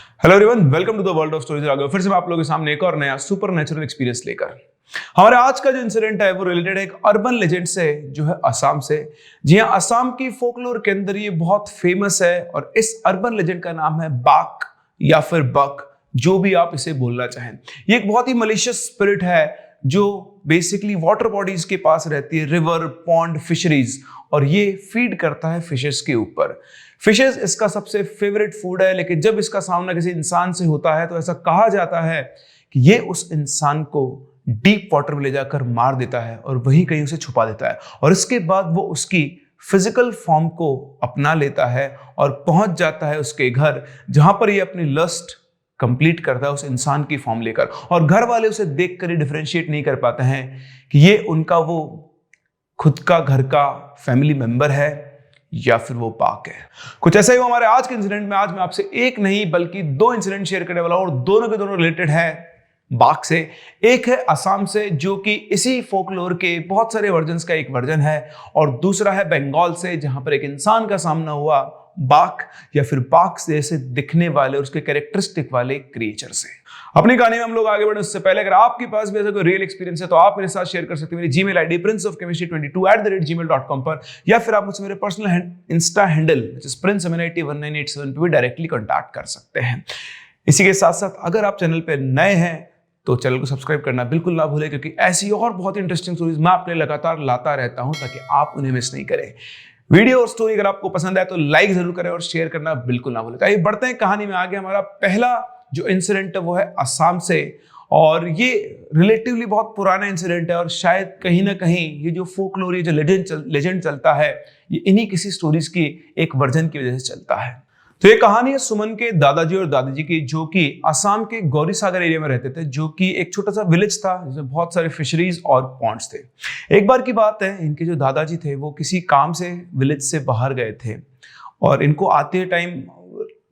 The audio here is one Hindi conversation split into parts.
Hello everyone, welcome to the world of stories. आ गए फिर से मैं आप लोगों के सामने एक और नया सुपर नेचुरल एक्सपीरियंस लेकर। हमारे आज का जो इंसिडेंट है वो रिलेटेड है एक अर्बन लेजेंड से, जो है असम से। जी हाँ, असम की फोकलोर के अंदर ये बहुत फेमस है और इस अर्बन लेजेंड का नाम है बाक या फिर बक, जो भी आप इसे बोलना चाहें। ये एक बहुत ही मलिशियस स्पिरिट है जो बेसिकली वाटर बॉडीज के पास रहती है, रिवर, पॉन्ड, फिशरीज, और ये फीड करता है फिशेस के ऊपर। फिशेस इसका सबसे फेवरेट फूड है, लेकिन जब इसका सामना किसी इंसान से होता है तो ऐसा कहा जाता है कि ये उस इंसान को डीप वाटर में ले जाकर मार देता है और वहीं कहीं उसे छुपा देता है, और इसके बाद वो उसकी फिजिकल फॉर्म को अपना लेता है और पहुंच जाता है उसके घर, जहां पर ये अपनी लस्ट कंप्लीट करता है उस इंसान की फॉर्म लेकर। और घर वाले उसे देखकर ही डिफरेंशिएट नहीं कर पाते हैं कि ये उनका वो खुद का घर का फैमिली मेंबर है या फिर वो पाक है। कुछ ऐसा ही हुआ हमारे आज के इंसिडेंट में। आज मैं आपसे एक नहीं बल्कि दो इंसिडेंट शेयर करने वाला हूं, और दोनों के दोनों रिलेटेड है बाघ से। एक है असम से, जो कि इसी फोकलोर के बहुत सारे वर्जन्स का एक वर्जन है, और दूसरा है बंगाल से, जहां पर एक इंसान का सामना हुआ बाघ या फिर बाघ जैसे दिखने वाले और उसके कैरेक्टरिस्टिक वाले क्रिएचर से। अपनी कहानी में हम लोग आगे बढ़े उससे पहले अगर आपके पास भी ऐसा कोई रियल एक्सपीरियंस है तो आप मेरे साथ शेयर कर सकते हैं मेरी जीमेल आईडी princeofchemistry22@gmail.com पर, या फिर आप मुझसे मेरे पर्सनल इंस्टा हैंडल prince1987 पे भी डायरेक्टली कॉन्टैक्ट कर सकते हैं। इसी के साथ साथ अगर आप चैनल पर नए हैं तो चैनल को सब्सक्राइब करना बिल्कुल ना भूलें, क्योंकि ऐसी और बहुत इंटरेस्टिंग स्टोरीज मैं आपके लिए लगातार लाता रहता हूं ताकि आप उन्हें मिस नहीं करें। वीडियो और स्टोरी अगर आपको पसंद आए तो लाइक जरूर करें और शेयर करना बिल्कुल ना भूलें। तो आइए बढ़ते हैं कहानी में आगे। हमारा पहला जो इंसिडेंट है वो है असम से, और ये रिलेटिवली बहुत पुराना इंसिडेंट है, और शायद कहीं ना कहीं ये जो फोकलोर, जो लेजेंड चलता है, ये इन्हीं किसी स्टोरीज की एक वर्जन की वजह से चलता है। तो ये कहानी है सुमन के दादाजी और दादी की, जो कि असम के गौरी सागर एरिया में रहते थे, जो कि एक छोटा सा विलेज था जिसमें बहुत सारे फिशरीज और पॉन्ड्स थे। एक बार की बात है, इनके जो दादाजी थे वो किसी काम से विलेज से बाहर गए थे, और इनको आते टाइम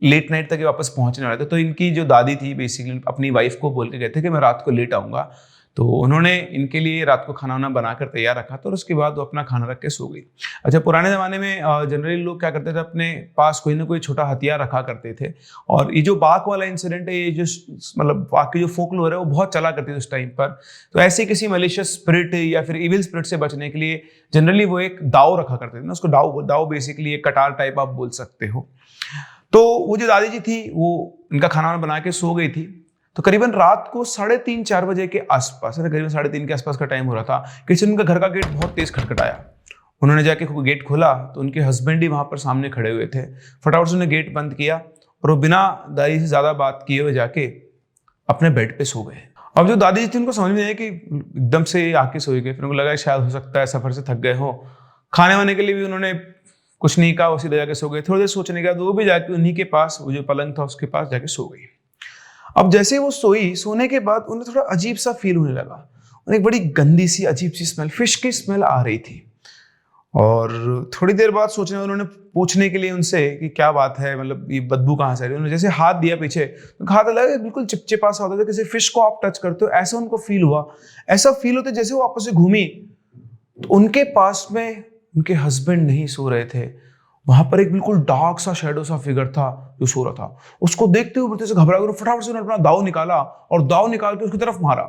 लेट नाइट तक ये वापस पहुंचने वाले थे। तो इनकी जो दादी थी बेसिकली अपनी वाइफ को बोल के गए थे कि मैं रात को लेट आऊंगा, तो उन्होंने इनके लिए रात को खाना वाना बनाकर तैयार रखा था, और उसके बाद वो अपना खाना रख के सो गई। अच्छा, पुराने ज़माने में जनरली लोग क्या करते थे, अपने पास कोई ना कोई छोटा हथियार रखा करते थे, और ये जो बाघ वाला इंसिडेंट है, ये जो मतलब बाघ की जो फोकलोर है वो बहुत चला करती थी उस टाइम पर। तो ऐसे किसी मलिशियस स्पिरिट या फिर इविल स्पिरिट से बचने के लिए जनरली वो एक दाव रखा करते थे ना, उसको दाव बेसिकली एक कटार टाइप आप बोल सकते हो। तो वो जो दादी जी थी वो इनका खाना वाना बना के सो गई थी। तो करीबन रात को 3:30-4 बजे के आसपास, करीबन 3:30 के आसपास का टाइम हो रहा था, किसी ने उनका घर का गेट बहुत तेज खटखटाया। उन्होंने जाके गेट खोला तो उनके हस्बैंड ही वहां पर सामने खड़े हुए थे। फटाफट से उन्होंने गेट बंद किया और वो बिना दादी से ज्यादा बात किए हुए जाके अपने बेड पे सो गए। अब जो दादी जी थी उनको समझ में आया कि एकदम से आके सो गए। फिर उनको लगा शायद हो सकता है सफर से थक गए हो। खाने वाने के लिए भी उन्होंने कुछ नहीं कहा, उसी जाके सो गए। थोड़ी देर सोचने के बाद वो भी जाके उन्हीं के पास, वो जो पलंग था उसके पास जाके सो गई। अब जैसे वो सोई, सोने के बाद उन्हें थोड़ा अजीब सा फील होने लगा। उन्हें एक बड़ी गंदी सी अजीब सी स्मेल, फिश की स्मेल आ रही थी। और थोड़ी देर बाद सोचने उन्होंने पूछने के लिए उनसे कि क्या बात है, मतलब ये बदबू कहाँ से आ रही है। उन्होंने जैसे हाथ दिया पीछे, तो हाथ लगा बिल्कुल चिपचिपा सा होता था, किसी फिश को आप टच करते हो ऐसा उनको फील हुआ। ऐसा फील होता जैसे वो वापस से घूमी तो उनके पास में उनके हस्बैंड नहीं सो रहे थे, वहां पर एक बिल्कुल डार्क सा शैडो सा फिगर था जो सो रहा था। उसको देखते हुए से घबरा कर फटाफट से अपना दाव निकाला और दाव निकाल के उसकी तरफ मारा।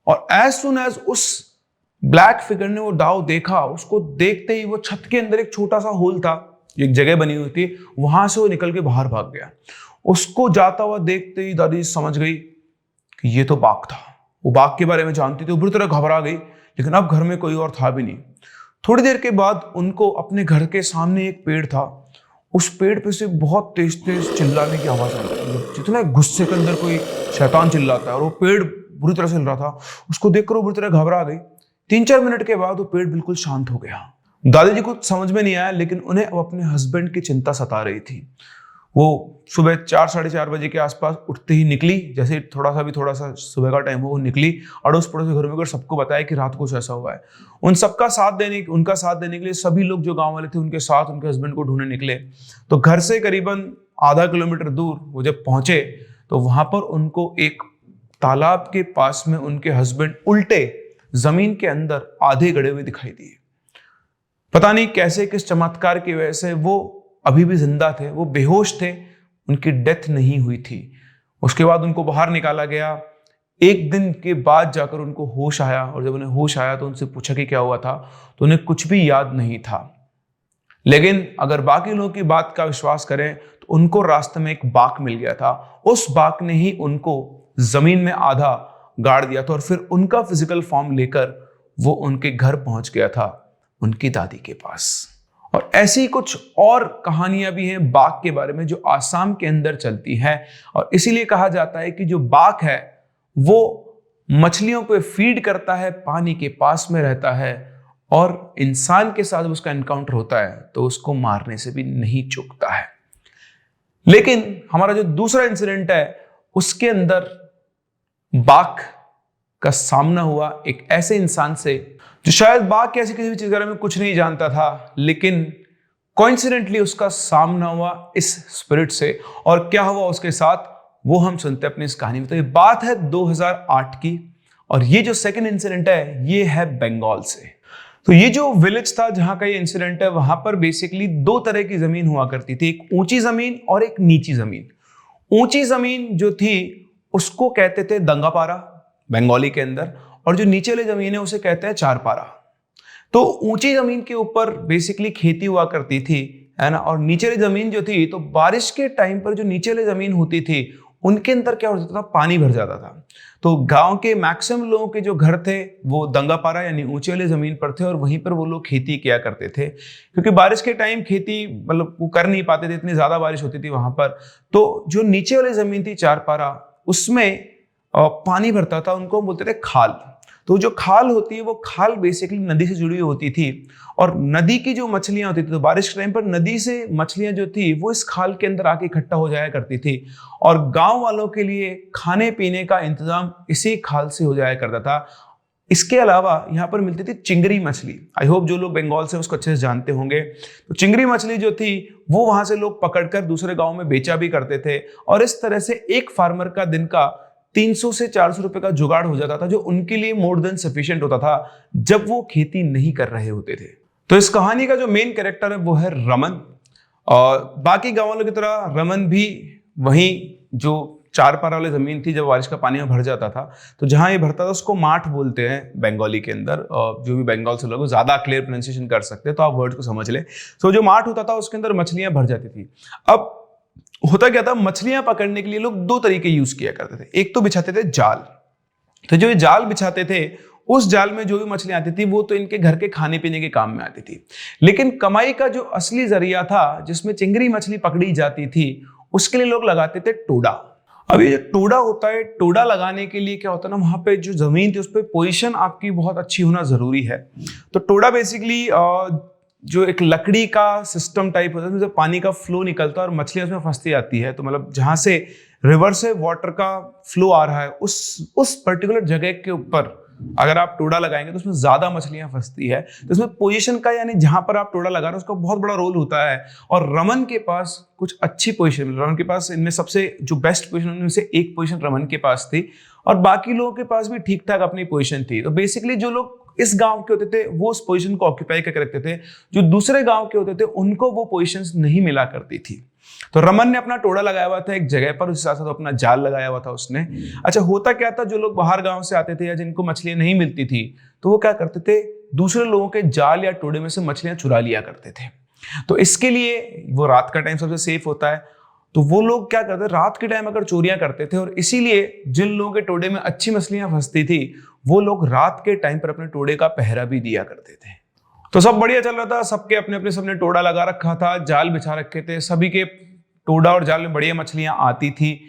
और एज सुन एज उस ब्लैक फिगर ने वो दाव देखा, उसको देखते ही वो छत के अंदर एक छोटा सा होल था, एक जगह बनी हुई थी, वहां से वो निकल के बाहर भाग गया। उसको जाता हुआ देखते ही दादी समझ गई कि ये तो बाघ था। वो बाघ के बारे में जानती थी, वो बुरी तरह घबरा गई, लेकिन अब घर में कोई और था भी नहीं। थोड़ी देर के बाद उनको अपने घर के सामने एक पेड़ था, उस पेड़ पे से बहुत तेज तेज चिल्लाने की आवाज आ रही थी, जितना गुस्से के अंदर कोई शैतान चिल्लाता है, और वो पेड़ बुरी तरह से हिल रहा था। उसको देखकर वो बुरी तरह घबरा गई। 3-4 मिनट के बाद वो पेड़ बिल्कुल शांत हो गया। दादाजी को समझ में नहीं आया, लेकिन उन्हें अब अपने हस्बैंड की चिंता सता रही थी। वो सुबह 4-4:30 बजे के आसपास उठते ही निकली, जैसे थोड़ा सा सुबह का टाइम हो, वो निकली अड़ोस पड़ोस घर में सबको बताया कि रात को कुछ ऐसा हुआ है। उनका साथ देने के लिए सभी लोग जो गांव वाले थे उनके साथ उनके हस्बैंड को ढूंढने निकले। तो घर से करीबन आधा किलोमीटर दूर वो जब पहुंचे तो वहां पर उनको एक तालाब के पास में उनके हस्बैंड उल्टे जमीन के अंदर आधे गड़े हुए दिखाई दिए। पता नहीं कैसे, किस चमत्कार की वजह से वो अभी भी जिंदा थे, वो बेहोश थे, उनकी डेथ नहीं हुई थी। उसके बाद उनको बाहर निकाला गया। एक दिन के बाद जाकर उनको होश आया, और जब उन्हें होश आया तो उनसे पूछा कि क्या हुआ था, तो उन्हें कुछ भी याद नहीं था। लेकिन अगर बाकी लोगों की बात का विश्वास करें तो उनको रास्ते में एक बाघ मिल गया था। उस बाघ ने ही उनको जमीन में आधा गाड़ दिया था और फिर उनका फिजिकल फॉर्म लेकर वो उनके घर पहुंच गया था, उनकी दादी के पास। और ऐसी कुछ और कहानियां भी हैं बाघ के बारे में जो आसाम के अंदर चलती है। और इसीलिए कहा जाता है कि जो बाघ है वो मछलियों पे फीड करता है, पानी के पास में रहता है, और इंसान के साथ उसका एनकाउंटर होता है तो उसको मारने से भी नहीं चूकता है। लेकिन हमारा जो दूसरा इंसिडेंट है उसके अंदर बाघ का सामना हुआ एक ऐसे इंसान से जो शायद बाघ की ऐसी किसी भी चीज के बारे में कुछ नहीं जानता था, लेकिन कोइंसिडेंटली उसका सामना हुआ इस स्पिरिट से। और क्या हुआ उसके साथ वो हम सुनते हैं अपनी इस कहानी में। तो ये बात है 2008 की, और ये जो सेकंड इंसिडेंट है ये है बंगाल से। तो ये जो विलेज था जहां का ये इंसिडेंट है, वहां पर बेसिकली दो तरह की जमीन हुआ करती थी, एक ऊंची जमीन और एक नीची जमीन। ऊंची जमीन जो थी उसको कहते थे दंगापारा बंगाली के अंदर, और जो नीचे वाली जमीन है उसे कहते हैं चारपारा। तो ऊंची जमीन के ऊपर बेसिकली खेती हुआ करती थी, है ना, और नीचे वाली जमीन जो थी, तो बारिश के टाइम पर जो नीचे वाली जमीन होती थी उनके अंदर क्या हो जाता था, पानी भर जाता था। तो गांव के मैक्सिमम लोगों के जो घर थे वो दंगापारा यानी ऊंचे वाली जमीन पर थे, और वहीं पर वो लोग खेती किया करते थे, क्योंकि बारिश के टाइम खेती मतलब वो कर नहीं पाते थे, इतनी ज्यादा बारिश होती थी वहां पर। तो जो नीचे वाली जमीन थी चारपारा, उसमें पानी भरता था, उनको हम बोलते थे खाल। तो जो खाल होती है वो खाल बेसिकली नदी से जुड़ी हुई होती थी, और नदी की जो मछलियां होती थी, तो बारिश के टाइम पर नदी से मछलियां जो थी वो इस खाल के अंदर आके इकट्ठा हो जाया करती थी, और गांव वालों के लिए खाने पीने का इंतजाम इसी खाल से हो जाया करता था। इसके अलावा यहाँ पर मिलती थी चिंगरी मछली। आई होप जो लोग बंगाल से उसको अच्छे से जानते होंगे। तो चिंगरी मछली जो थी वो वहां से लोग पकड़कर दूसरे गांव में बेचा भी करते थे, और इस तरह से एक फार्मर का दिन का 300 से 400 रुपए का जुगाड़ हो जाता था, जो उनके लिए मोर देन सफिशिएंट होता था जब वो खेती नहीं कर रहे होते थे। तो इस कहानी का जो मेन कैरेक्टर है वो है रमन, और बाकी गांव वालों की तरह रमन भी वहीं जो चारपारा वाली जमीन थी, जब बारिश का पानी में भर जाता था, तो जहां ये भरता था उसको माठ बोलते हैं बंगाली के अंदर। जो भी बंगाल से लोग ज्यादा क्लियर प्रोनाउंसिएशन कर सकते हैं तो आप वर्ड को समझ ले। तो जो माठ होता था उसके अंदर मछलियां भर जाती थी। अब होता क्या था, मछलियां पकड़ने के लिए लोग दो तरीके यूज किया करते थे। एक तो बिछाते थे जाल। तो जो ये जाल बिछाते थे उस जाल में जो भी मछलियां आती थी वो तो इनके घर के खाने पीने के काम में आती थी, लेकिन कमाई का जो असली जरिया था जिसमें चिंगरी मछली पकड़ी जाती थी उसके लिए लोग लगाते थे टोडा। अब ये टोडा होता है, टोडा लगाने के लिए क्या होता है ना, वहां पे जो जमीन थी उस पर पोजीशन आपकी बहुत अच्छी होना जरूरी है। तो टोडा बेसिकली जो एक लकड़ी का सिस्टम टाइप होता है, उसमें पानी का फ्लो निकलता है और मछलियां उसमें फंसती जाती है। तो मतलब जहां से रिवर से वाटर का फ्लो आ रहा है उस पर्टिकुलर जगह के ऊपर अगर आप टोडा लगाएंगे तो उसमें ज्यादा मछलियां फंसती है। तो इसमें पोजीशन का यानी जहां पर आप टोडा लगा रहे हो उसका बहुत बड़ा रोल होता है। और रमन के पास कुछ अच्छी पोजीशन, रमन के पास इनमें सबसे जो बेस्ट पोजीशन उनमें से एक पोजीशन रमन के पास थी, और बाकी लोगों के पास भी ठीक ठाक अपनी पोजीशन थी। तो बेसिकली जो लोग इस गांव के होते थे वो उस पोजीशन को ऑक्यूपाई करके रखते थे, जो दूसरे गांव के होते थे उनको वो पोजीशंस नहीं मिला करती थी। तो रमन ने अपना टोडा लगाया हुआ था एक जगह पर, उसके साथ साथ अपना जाल लगाया हुआ था उसने। अच्छा, होता क्या था, जो लोग बाहर गांव से आते थे या जिनको मछलियां नहीं मिलती थी तो वो क्या करते थे, दूसरे लोगों के जाल या टोडे में से मछलियां चुरा लिया करते थे। तो इसके लिए वो रात का टाइम सबसे सेफ होता है, तो वो लोग क्या करते थे, रात के टाइम अगर चोरियां करते थे, और इसीलिए जिन लोगों के टोडे में अच्छी मछलियां फंसती थी वो लोग रात के टाइम पर अपने टोडे का पहरा भी दिया करते थे। तो सब बढ़िया चल रहा था, सबके अपने अपने सबने टोडा लगा रखा था, जाल बिछा रखे थे, सभी के टोडा और जाल में बढ़िया मछलियां आती थी,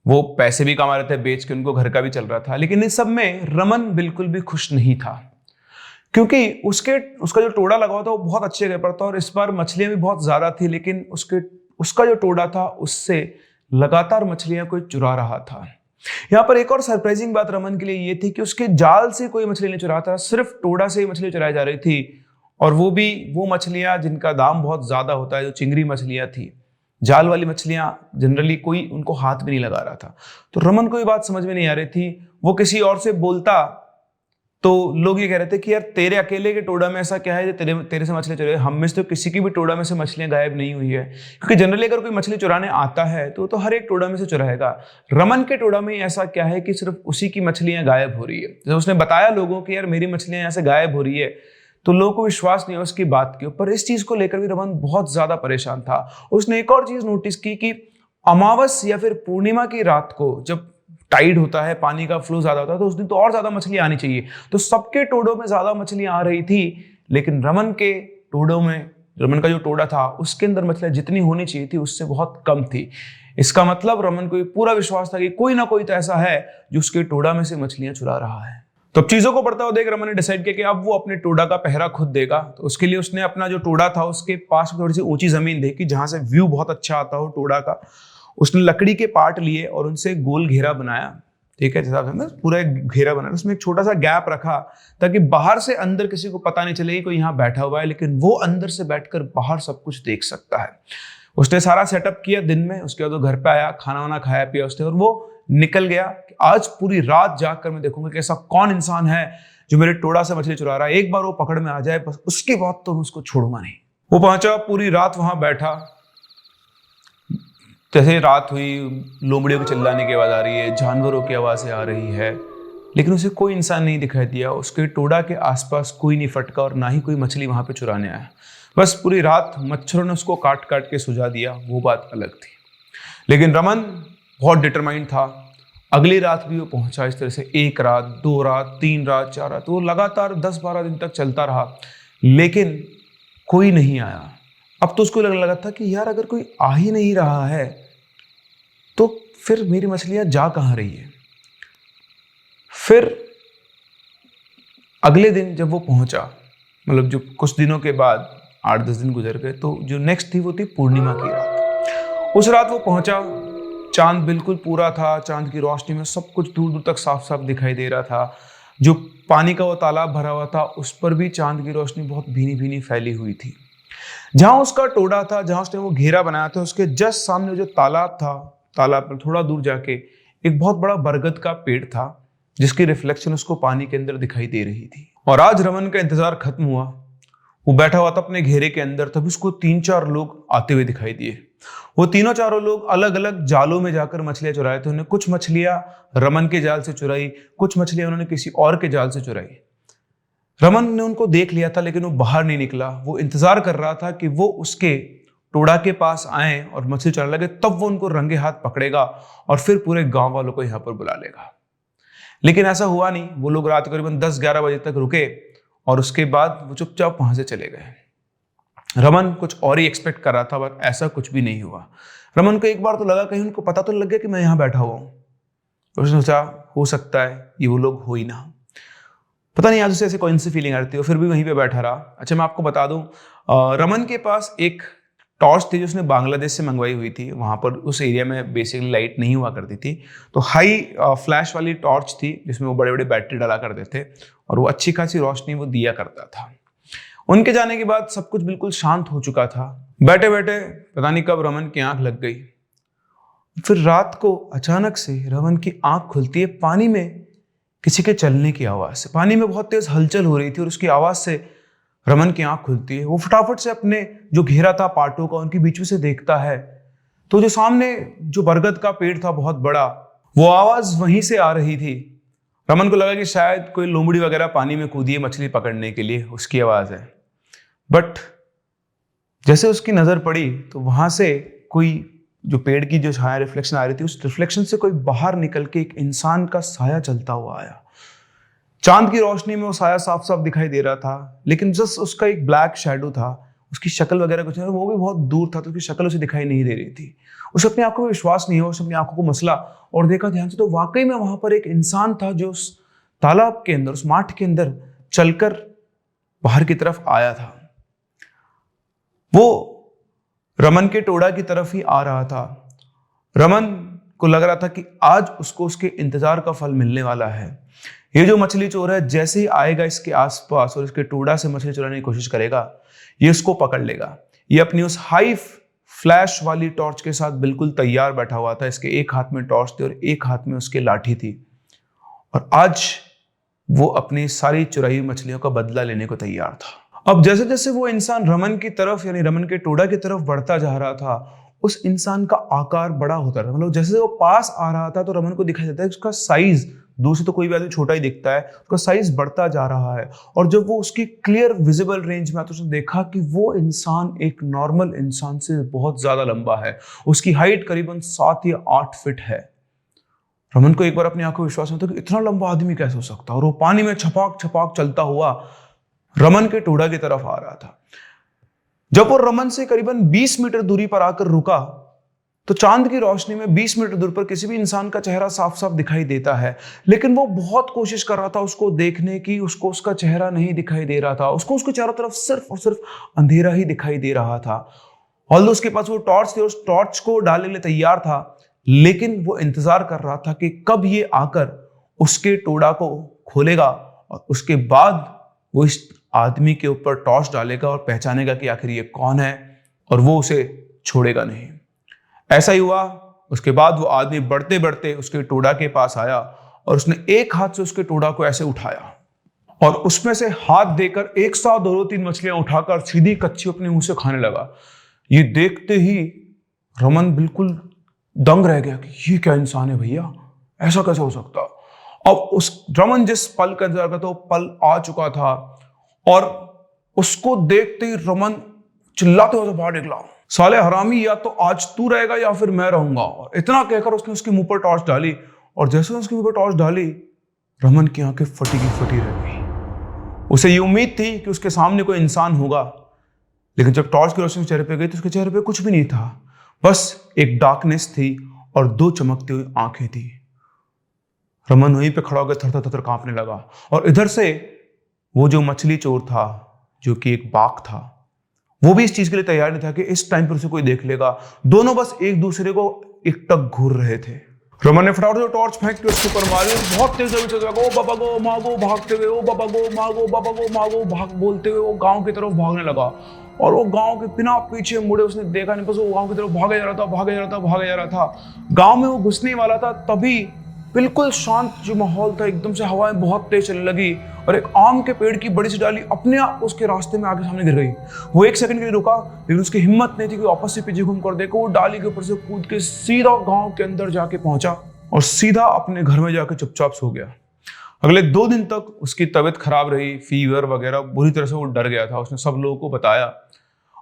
वो पैसे भी कमा रहे थे बेच के, उनको घर का भी चल रहा था। लेकिन इस सब में रमन बिल्कुल भी खुश नहीं था, क्योंकि उसका जो टोडा लगा हुआ था वो बहुत अच्छे जगह पर था, और इस बार मछलियां भी बहुत ज्यादा थी, लेकिन उसका जो टोडा था उससे लगातार मछलियां कोई चुरा रहा था। यहां पर एक और सरप्राइजिंग बात रमन के लिए ये थी कि उसके जाल से कोई मछली नहीं चुरा था, सिर्फ टोडा से ही मछली चुराई जा रही थी, और वो भी वो मछलियां जिनका दाम बहुत ज्यादा होता है, जो चिंगरी मछलियां थी। जाल वाली मछलियां जनरली कोई उनको हाथ भी नहीं लगा रहा था। तो रमन को ये बात समझ में नहीं आ रही थी, वो किसी और से बोलता तो लोग ये कह रहे थे कि यार तेरे अकेले के टोडा में ऐसा क्या है जो तेरे से मछली चुराई, हम में से तो किसी की भी टोडा में से मछलियां गायब नहीं हुई है। क्योंकि जनरली अगर कोई मछली चुराने आता है तो हर एक टोडा में से चुराएगा। रमन के टोडा में ऐसा क्या है कि सिर्फ उसी की मछलियां गायब हो रही है। जब उसने बताया लोगों कि यार मेरी मछलियां यहाँ से गायब हो रही है, तो लोगों को विश्वास नहीं है उसकी बात के ऊपर। इस चीज को लेकर भी रमन बहुत ज्यादा परेशान था। उसने एक और चीज नोटिस की कि अमावस या फिर पूर्णिमा की रात को जब टाइड होता है, पानी का फ्लो ज्यादा होता है, तो उस दिन तो और ज्यादा मछली आनी चाहिए। तो सबके टोडों में ज्यादा मछलियां आ रही थी, लेकिन रमन के टोडों में, रमन का जो टोडा था उसके अंदर मछलियां जितनी होनी चाहिए थी उससे बहुत कम थी। इसका मतलब रमन को पूरा विश्वास था कि कोई ना कोई तो ऐसा है जो उसके टोडा में से मछलियां चुरा रहा है। तो अब चीजों को बढ़ता हुआ देख रमन ने डिसाइड किया कि अब वो अपने टोडा का पहरा खुद देगा। तो उसके लिए उसने अपना जो टोडा था उसके पास थोड़ी सी ऊंची जमीन देखी जहां से व्यू बहुत अच्छा आता हो टोडा का। उसने लकड़ी के पार्ट लिए और उनसे गोल घेरा बनाया, ठीक है, जैसा हमने पूरा एक घेरा बनाया। उसमें एक छोटा सा गैप रखा ताकि बाहर से अंदर किसी को पता नहीं चले कि कोई यहाँ बैठा हुआ है, लेकिन वो अंदर से बैठकर बाहर सब कुछ देख सकता है। उसने सारा सेटअप किया दिन में। उसके बाद वो घर पे आया, खाना वाना खाया पिया उसने, और वो निकल गया कि आज पूरी रात जागकर मैं देखूंगा कि ऐसा कौन इंसान है जो मेरे टोडा से मछली चुरा रहा है। एक बार वो पकड़ में आ जाए बस, उसके बाद तो मैं उसको छोड़ूंगा नहीं। वो पहुंचा, पूरी रात वहां बैठा। जैसे रात हुई, लोमड़ियों के चिल्लाने की आवाज आ रही है, जानवरों की आवाजें आ रही है, लेकिन उसे कोई इंसान नहीं दिखाई दिया। उसके टोडा के आसपास कोई नहीं फटका और ना ही कोई मछली वहां पे चुराने आया। बस पूरी रात मच्छरों ने उसको काट काट के सुझा दिया, वो बात अलग थी। लेकिन रमन बहुत डिटरमाइंड था। अगली रात भी वो पहुंचा। इस तरह से 1 रात, 2 रात, 3 रात, 4 रात, वो लगातार 10-12 दिन तक चलता रहा, लेकिन कोई नहीं आया। अब तो उसको लगने लगा था कि यार अगर कोई आ ही नहीं रहा है तो फिर मेरी मछलियां जा कहां रही है। फिर अगले दिन जब वो पहुंचा, मतलब जो कुछ दिनों के बाद 8-10 दिन गुजर गए, तो जो नेक्स्ट थी वो थी पूर्णिमा की रात। उस रात वो पहुंचा, चांद बिल्कुल पूरा था। चांद की रोशनी में सब कुछ दूर दूर तक साफ साफ दिखाई दे रहा था। जो पानी का वो तालाब भरा हुआ था उस पर भी चांद की रोशनी बहुत भीनी भीनी फैली हुई थी। जहां उसका टोडा था, जहां उसने वो घेरा बनाया था, उसके जस्ट सामने जो तालाब था, तालाब पर थोड़ा दूर जाके एक बहुत बड़ा बरगद का पेड़ था जिसकी रिफ्लेक्शन उसको पानी के अंदर दिखाई दे रही थी। और आज रमन का इंतजार खत्म हुआ। वो बैठा हुआ था अपने घेरे के अंदर, तभी उसको 3-4 लोग आते हुए दिखाई दिए। वो तीनों चारों लोग अलग अलग जालों में जाकर मछलियां चुराए थे। उन्हें कुछ मछलियां रमन के जाल से चुराई, कुछ मछलियां उन्होंने किसी और के जाल से चुराई। रमन ने उनको देख लिया था, लेकिन वो बाहर नहीं निकला। वो इंतजार कर रहा था कि वो उसके टोडा के पास आए और मछली चुराने लगे, तब वो उनको रंगे हाथ पकड़ेगा और फिर पूरे गांव वालों को यहां पर बुला लेगा। लेकिन ऐसा हुआ नहीं। वो लोग रात करीबन 10-11 बजे तक रुके और उसके बाद वो चुपचाप वहां से चले गए। रमन कुछ और ही एक्सपेक्ट कर रहा था, बट ऐसा कुछ भी नहीं हुआ। रमन को एक बार तो लगा कहीं उनको पता तो लग गया कि मैं यहां बैठा हुआ हूं। उसने सोचा हो सकता है ये वो लोग हो ही ना, पता नहीं आज उसे ऐसे कौन सी फीलिंग आ रही थी। फिर भी वहीं पे बैठा रहा। अच्छा, मैं आपको बता दूं, रमन के पास एक टॉर्च थी जो उसने बांग्लादेश से मंगवाई हुई थी। वहां पर उस एरिया में बेसिकली लाइट नहीं हुआ करती थी, तो हाई फ्लैश वाली टॉर्च थी जिसमें वो बड़े बड़े बैटरी डाला करते थे और वो अच्छी खासी रोशनी वो दिया करता था। उनके जाने के बाद सब कुछ बिल्कुल शांत हो चुका था। बैठे बैठे पता नहीं कब रमन की आंख लग गई। फिर रात को अचानक से रमन की आंख खुलती है पानी में किसी के चलने की आवाज से। पानी में बहुत तेज हलचल हो रही थी और उसकी आवाज से रमन की आंख खुलती है। वो फटाफट से अपने जो घेरा था पाटों का, उनके बीच में से देखता है तो जो सामने जो बरगद का पेड़ था बहुत बड़ा, वो आवाज वहीं से आ रही थी। रमन को लगा कि शायद कोई लोमड़ी वगैरह पानी में कूदी है मछली पकड़ने के लिए, उसकी आवाज है। बट जैसे उसकी नजर पड़ी तो वहां से कोई जो पेड़ की जो छाया रिफ्लेक्शन आ रही थी, उस रिफ्लेक्शन से कोई बाहर निकल के एक इंसान का साया चलता हुआ आया। चांद की रोशनी में वो साया साफ साफ दिखाई दे रहा था, लेकिन जस्ट उसका एक ब्लैक शैडो था। उसकी शक्ल वगैरह कुछ नहीं, वो भी बहुत दूर था तो उसकी शक्ल उसे दिखाई नहीं दे रही थी। उसे अपनी आंखों में विश्वास नहीं हुआ। उसने अपनी आंखों को मसला और देखा ध्यान से, तो वाकई में वहां पर एक इंसान था जो उस तालाब के अंदर, उस माठ के अंदर चलकर बाहर की तरफ आया था। वो रमन के टोडा की तरफ ही आ रहा था। रमन को लग रहा था कि आज उसको उसके इंतजार का फल मिलने वाला है। ये जो मछली चोर है जैसे ही आएगा इसके आसपास और इसके टोडा से मछली चुराने की कोशिश करेगा, ये उसको पकड़ लेगा। ये अपनी उस हाई फ्लैश वाली टॉर्च के साथ बिल्कुल तैयार बैठा हुआ था। इसके एक हाथ में टॉर्च थी और एक हाथ में उसके लाठी थी। और आज वो अपनी सारी चुराई हुई मछलियों का बदला लेने को तैयार था। अब जैसे जैसे वो इंसान रमन की तरफ यानी रमन के टोड़ा की तरफ बढ़ता जा रहा था, उस इंसान का आकार बड़ा होता रहा। मतलब जैसे वो पास आ रहा था तो रमन को दिखाई देता है उसका साइज दूर से तो कोई भी आदमी छोटा ही दिखता है, उसका साइज बढ़ता जा रहा है। और जब वो उसकी क्लियर विजिबल रेंज में आता तो उसने देखा कि वो इंसान एक नॉर्मल इंसान से बहुत ज्यादा लंबा है। उसकी हाइट करीबन 7 या 8 फीट है। रमन को एक बार अपनी आंखों विश्वास में था कि इतना लंबा आदमी कैसे हो सकता है। और वो पानी में छपाक छपाक चलता हुआ रमन के टोड़ा की तरफ आ रहा था। जब वो रमन से करीबन 20 मीटर दूरी पर आकर रुका तो चांद की रोशनी में 20 मीटर दूर पर किसी भी इंसान का चेहरा साफ साफ दिखाई देता है, लेकिन वो बहुत कोशिश कर रहा था उसको देखने की। उसको उसका चेहरा नहीं दिखाई दे रहा था। उसको उसके चारों तरफ सिर्फ और सिर्फ अंधेरा ही दिखाई दे रहा था। ऑल्दो उसके पास वो टॉर्च थी, उस टॉर्च को डालने के लिए तैयार था, लेकिन वो इंतजार कर रहा था कि कब ये आकर उसके टोड़ा को खोलेगा और उसके बाद वो इस आदमी के ऊपर टॉर्च डालेगा और पहचानेगा कि आखिर ये कौन है, और वो उसे छोड़ेगा नहीं। ऐसा ही हुआ। उसके बाद वो आदमी बढ़ते बढ़ते उसके टोड़ा के पास आया और उसने एक हाथ से उसके टोड़ा को ऐसे उठाया और उसमें से हाथ देकर एक साथ 2-3 मछलियां उठाकर सीधी कच्ची अपने मुंह से खाने लगा। ये देखते ही रमन बिल्कुल दंग रह गया कि ये क्या इंसान है भैया, ऐसा कैसे हो सकता। अब उस रमन जिस पल का इंतजार करता वो पल आ चुका था और उसको देखते ही रमन चिल्लाते हुए बाहर निकला, साले हरामी, या तो आज तू रहेगा या फिर मैं रहूंगा। और इतना कहकर उसने उसके मुंह पर टॉर्च डाली और जैसे उसके मुंह पर टॉर्च डाली रमन की आंखें फटी की फटी रह गई। उसे ये उम्मीद थी कि उसके सामने कोई इंसान होगा, लेकिन जब टॉर्च की रोशनी चेहरे पे गई तो उसके चेहरे पे कुछ भी नहीं था, बस एक डार्कनेस थी और 2 चमकती हुई आंखें थी। रमन वहीं पे खड़ा होकर थर थर थर कांपने लगा और इधर से वो जो मछली चोर था, जो कि एक बाघ था, वो भी इस चीज के लिए तैयार नहीं था कि इस टाइम पर उसे कोई देख लेगा। दोनों बस एक दूसरे को एकटक घूर रहे थे। रमन ने फटाफट से टॉर्च फेंक के उसके ऊपर मारी और बहुत तेज चल रहा, ओ बाबा गो मागो भागते हुए, ओ बाबा गो मागो, बाबा गो मागो भाग बोलते हुए वो गांव की तरफ भागने लगा। और वो गांव के बिना पीछे मुड़े उसने देखा नहीं, बस वो गांव की तरफ भागे जा रहा था, भागे जा रहा था, भागे जा रहा था। गांव में वो घुसने वाला था तभी बिल्कुल शांत जो माहौल था, एकदम से हवाएं बहुत तेज चलने लगी और एक आम के पेड़ की बड़ी सी डाली अपने आप उसके रास्ते में आगे सामने गिर गई। वो 1 सेकंड के लिए रुका, लेकिन उसकी हिम्मत नहीं थी कि वापस से पीछे घूम कर देखो। वो डाली के ऊपर से कूद के सीधा गांव के अंदर जाके पहुंचा और सीधा अपने घर में जाकर चुपचाप सो गया। अगले 2 दिन तक उसकी तबीयत खराब रही, फीवर वगैरह, बुरी तरह से वो डर गया था। उसने सब लोगों को बताया।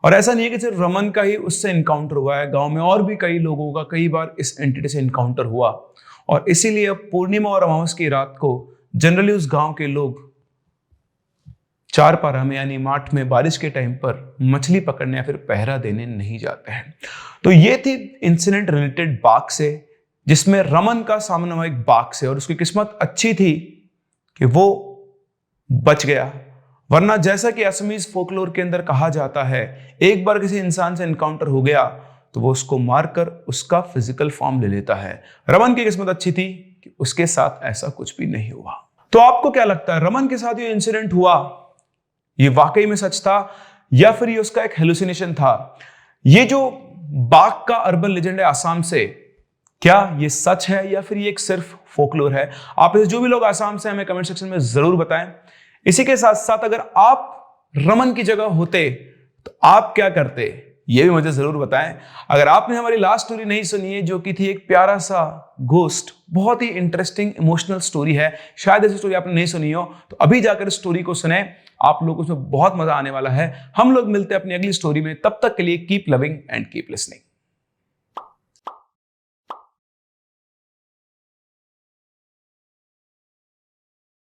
और ऐसा नहीं है कि सिर्फ रमन का ही उससे इनकाउंटर हुआ है, गांव में और भी कई लोगों का कई बार इस एंटिटी से इनकाउंटर हुआ। और इसीलिए अब पूर्णिमा और अमावस की रात को जनरली उस गांव के लोग चारपारा में यानी माठ में बारिश के टाइम पर मछली पकड़ने या फिर पहरा देने नहीं जाते हैं। तो ये थी इंसिडेंट रिलेटेड बाघ से, जिसमें रमन का सामना हुआ एक बाघ से और उसकी किस्मत अच्छी थी कि वो बच गया। वरना जैसा कि असमीज फोकलोर के अंदर कहा जाता है, एक बार किसी इंसान से इनकाउंटर हो गया तो वो उसको मारकर उसका फिजिकल फॉर्म ले लेता है। रमन की किस्मत अच्छी थी कि उसके साथ ऐसा कुछ भी नहीं हुआ। तो आपको क्या लगता है, रमन के साथ ये इंसिडेंट हुआ, ये वाकई में सच था या फिर ये उसका एक हेलुसिनेशन था? ये जो बाघ का अर्बन लेजेंड है आसाम से, क्या ये सच है या फिर ये एक सिर्फ फोकलोर है? आप जो भी लोग आसाम से हमें कमेंट सेक्शन में जरूर बताएं। इसी के साथ साथ अगर आप रमन की जगह होते तो आप क्या करते, ये भी मुझे जरूर बताएं। अगर आपने हमारी लास्ट स्टोरी नहीं सुनी है, जो कि थी एक प्यारा सा घोस्ट, बहुत ही इंटरेस्टिंग इमोशनल स्टोरी है, शायद ऐसी स्टोरी आपने नहीं सुनी हो, तो अभी जाकर स्टोरी को सुने, आप लोगों को उसमें बहुत मजा आने वाला है। हम लोग मिलते हैं अपनी अगली स्टोरी में, तब तक के लिए keep loving and keep listening.